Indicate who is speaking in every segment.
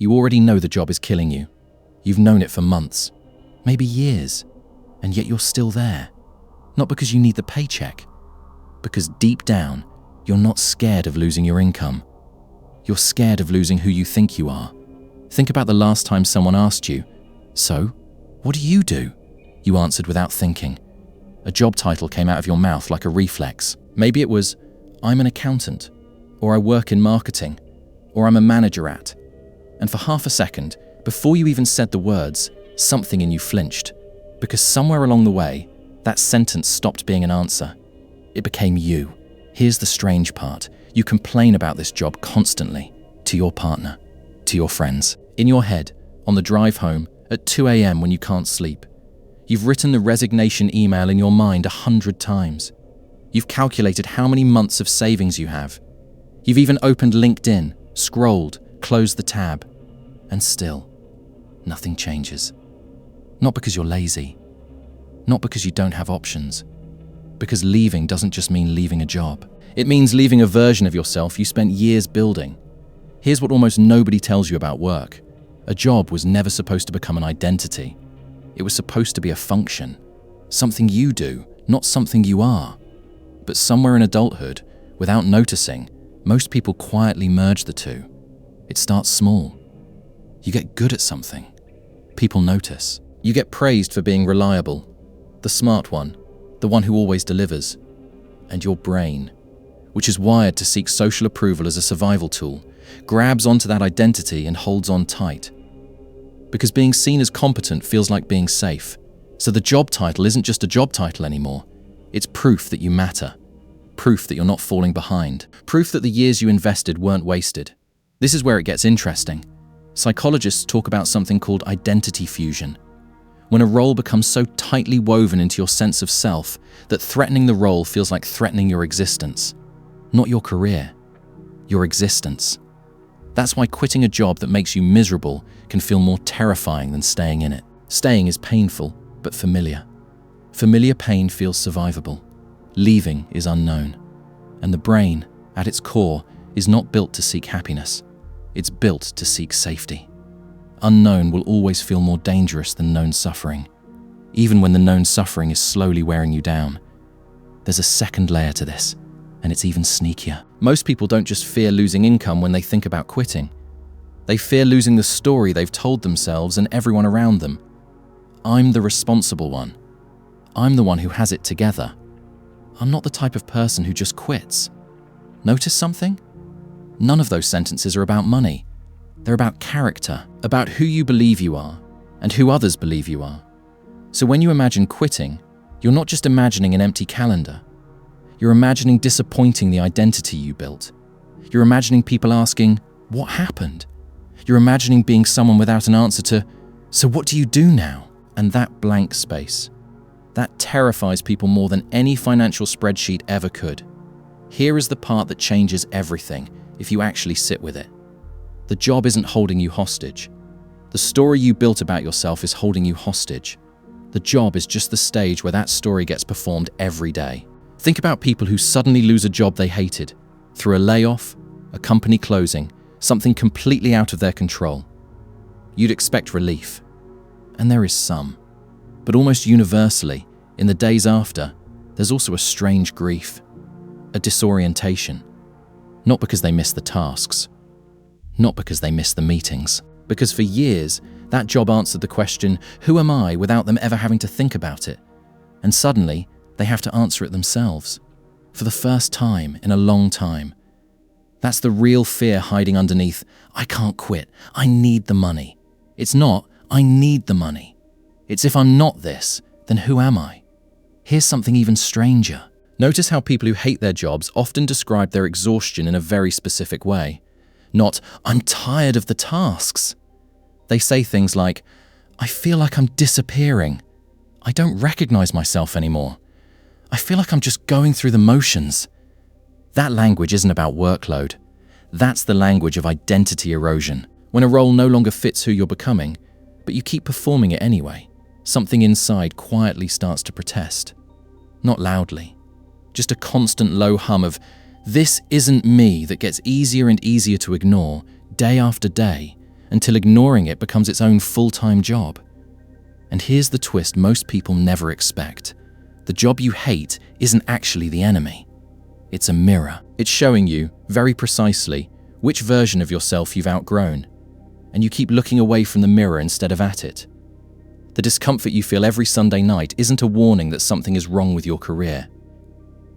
Speaker 1: You already know the job is killing you. You've known it for months, maybe years, and yet you're still there. Not because you need the paycheck, because deep down, you're not scared of losing your income. You're scared of losing who you think you are. Think about the last time someone asked you, "So, what do you do?" You answered without thinking. A job title came out of your mouth like a reflex. Maybe it was, "I'm an accountant," or "I work in marketing," or "I'm a manager at." And for half a second, before you even said the words, something in you flinched, because somewhere along the way, that sentence stopped being an answer. It became you. Here's the strange part. You complain about this job constantly, to your partner, to your friends. In your head, on the drive home, at 2 a.m. when you can't sleep. You've written the resignation email in your mind 100 times. You've calculated how many months of savings you have. You've even opened LinkedIn, scrolled, closed the tab, and still, nothing changes. Not because you're lazy, not because you don't have options, because leaving doesn't just mean leaving a job. It means leaving a version of yourself you spent years building. Here's what almost nobody tells you about work. A job was never supposed to become an identity. It was supposed to be a function, something you do, not something you are. But somewhere in adulthood, without noticing, most people quietly merge the two. It starts small. You get good at something. People notice. You get praised for being reliable, the smart one, the one who always delivers. And your brain, which is wired to seek social approval as a survival tool, grabs onto that identity and holds on tight. Because being seen as competent feels like being safe. So the job title isn't just a job title anymore. It's proof that you matter. Proof that you're not falling behind. Proof that the years you invested weren't wasted. This is where it gets interesting. Psychologists talk about something called identity fusion. When a role becomes so tightly woven into your sense of self that threatening the role feels like threatening your existence. Not your career, your existence. That's why quitting a job that makes you miserable can feel more terrifying than staying in it. Staying is painful, but familiar. Familiar pain feels survivable. Leaving is unknown. And the brain, at its core, is not built to seek happiness. It's built to seek safety. Unknown will always feel more dangerous than known suffering. Even when the known suffering is slowly wearing you down. There's a second layer to this, and it's even sneakier. Most people don't just fear losing income when they think about quitting. They fear losing the story they've told themselves and everyone around them. I'm the responsible one. I'm the one who has it together. I'm not the type of person who just quits. Notice something? None of those sentences are about money. They're about character, about who you believe you are, and who others believe you are. So when you imagine quitting, you're not just imagining an empty calendar. You're imagining disappointing the identity you built. You're imagining people asking, "What happened?" You're imagining being someone without an answer to, "So what do you do now?" And that blank space, that terrifies people more than any financial spreadsheet ever could. Here is the part that changes everything if you actually sit with it. The job isn't holding you hostage. The story you built about yourself is holding you hostage. The job is just the stage where that story gets performed every day. Think about people who suddenly lose a job they hated, through a layoff, a company closing, something completely out of their control. You'd expect relief. And there is some. But almost universally, in the days after, there's also a strange grief, a disorientation. Not because they miss the tasks, not because they miss the meetings, because for years, that job answered the question, "Who am I?" without them ever having to think about it. And suddenly, they have to answer it themselves. For the first time in a long time. That's the real fear hiding underneath, "I can't quit, I need the money." It's not, "I need the money." It's, "If I'm not this, then who am I?" Here's something even stranger. Notice how people who hate their jobs often describe their exhaustion in a very specific way. Not, "I'm tired of the tasks." They say things like, "I feel like I'm disappearing. I don't recognize myself anymore. I feel like I'm just going through the motions." That language isn't about workload. That's the language of identity erosion. When a role no longer fits who you're becoming, but you keep performing it anyway, something inside quietly starts to protest. Not loudly. Just a constant low hum of, "This isn't me," that gets easier and easier to ignore, day after day, until ignoring it becomes its own full-time job. And here's the twist most people never expect. The job you hate isn't actually the enemy. It's a mirror. It's showing you, very precisely, which version of yourself you've outgrown. And you keep looking away from the mirror instead of at it. The discomfort you feel every Sunday night isn't a warning that something is wrong with your career.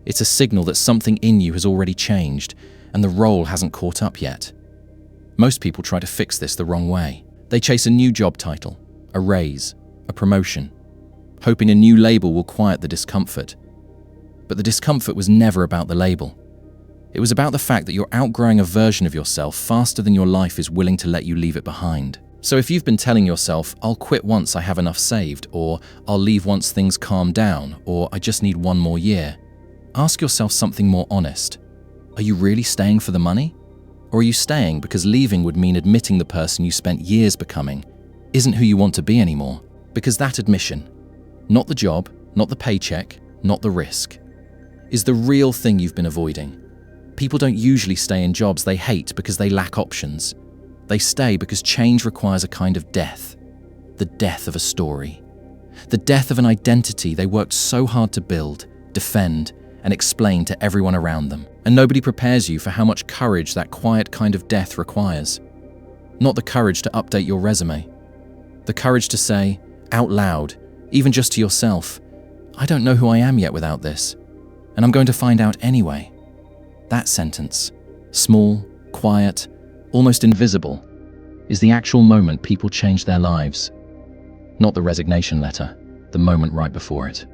Speaker 1: It's a signal that something in you has already changed, and the role hasn't caught up yet. Most people try to fix this the wrong way. They chase a new job title, a raise, a promotion, hoping a new label will quiet the discomfort. But the discomfort was never about the label. It was about the fact that you're outgrowing a version of yourself faster than your life is willing to let you leave it behind. So if you've been telling yourself, I'll quit once I have enough saved, or I'll leave once things calm down, or I just need one more year, ask yourself something more honest. Are you really staying for the money? Or are you staying because leaving would mean admitting the person you spent years becoming isn't who you want to be anymore? Because that admission, not the job, not the paycheck, not the risk, is the real thing you've been avoiding. People don't usually stay in jobs they hate because they lack options. They stay because change requires a kind of death. The death of a story. The death of an identity they worked so hard to build, defend, and explain to everyone around them. And nobody prepares you for how much courage that quiet kind of death requires. Not the courage to update your resume. The courage to say, out loud, even just to yourself, I don't know who I am yet without this, and I'm going to find out anyway. That sentence, small, quiet, almost invisible, is the actual moment people change their lives. Not the resignation letter, the moment right before it.